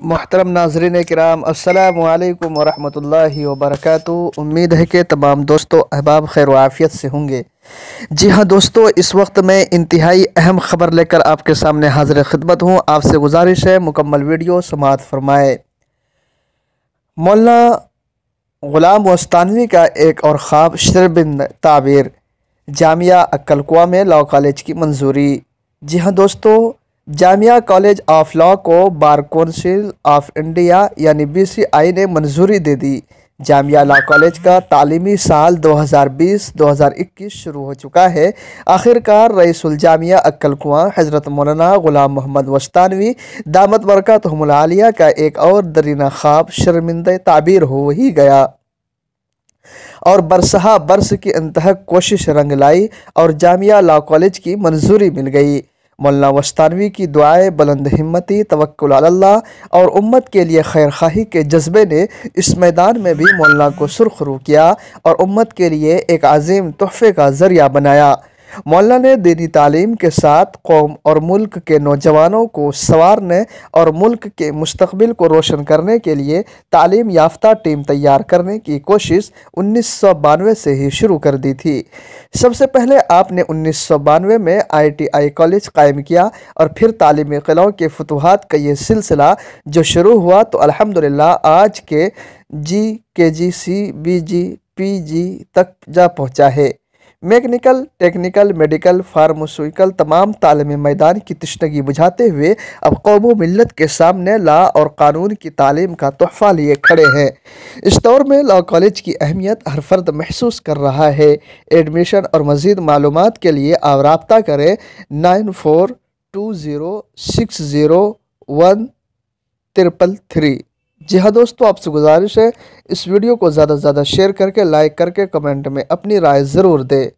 मोहतरम नाज़रीन किराम, अस्सलामु अलैकुम वरहमतुल्लाहि वबरकातुहू। उम्मीद है कि तमाम दोस्तों अहबाब खैर व आफियत से होंगे। जी हाँ दोस्तों, इस वक्त मैं इंतहाई अहम ख़बर लेकर आपके सामने हाजिर खिदमत हूँ। आपसे गुजारिश है मुकम्मल वीडियो समाअत फरमाए। मौलाना ग़ुलाम वस्तानवी का एक और ख्वाब शर्बिंद ताबीर, जामिया अक्कल में लॉ कॉलेज की मंजूरी। जी हाँ दोस्तों, जामिया कॉलेज ऑफ लॉ को बार कौंसिल ऑफ इंडिया यानी BCI ने मंजूरी दे दी। जामिया लॉ कॉलेज का तालीमी साल 2020-2021 शुरू हो चुका है। आखिरकार रईसुल जामिया अक्कल कुआं हज़रत मौलाना ग़ुलाम मोहम्मद वस्तानवी दामत बरकतहुमुल आलिया का एक और दरीना ख्वाब शर्मिंदा ताबीर हो ही गया और बरसहा बरस की इंतहा कोशिश रंग लाई और जामिया लॉ कॉलेज की मंजूरी मिल गई। मौलाना वस्तानवी की दुआएं, बुलंद हिम्मती, तवक्कुल अल्लाह और उम्मत के लिए खैर खाही के जज्बे ने इस मैदान में भी मौलाना को सुरखरू किया और उम्मत के लिए एक अजीम तोहफे का ज़रिया बनाया। मौलाना ने दीनी तालीम के साथ कौम और मुल्क के नौजवानों को संवारने और मुल्क के मुस्तकबिल को रोशन करने के लिए तालीम याफ्ता टीम तैयार करने की कोशिश 1992 से ही शुरू कर दी थी। सबसे पहले आपने 1992 में ITI कॉलेज कायम किया और फिर तालीमी क़िलों के फतूहात का ये सिलसिला जो शुरू हुआ तो अल्हम्दुलिल्लाह आज के KG, CBG, PG तक जा पहुँचा है। मैकेनिकल, टेक्निकल, मेडिकल, फार्मास्यूटिकल तमाम तालीमी मैदान की तशनगी बुझाते हुए अब कौम व मिल्लत के सामने लॉ और कानून की तालीम का तोहफ़ा लिए खड़े हैं। इस दौर में लॉ कॉलेज की अहमियत हर फर्द महसूस कर रहा है। एडमिशन और मज़ीद मालूमात के लिए आप रब्ता करें 9420601333। जी हाँ दोस्तों, आपसे गुजारिश है इस वीडियो को ज़्यादा से ज़्यादा शेयर करके, लाइक करके, कमेंट में अपनी राय ज़रूर दें।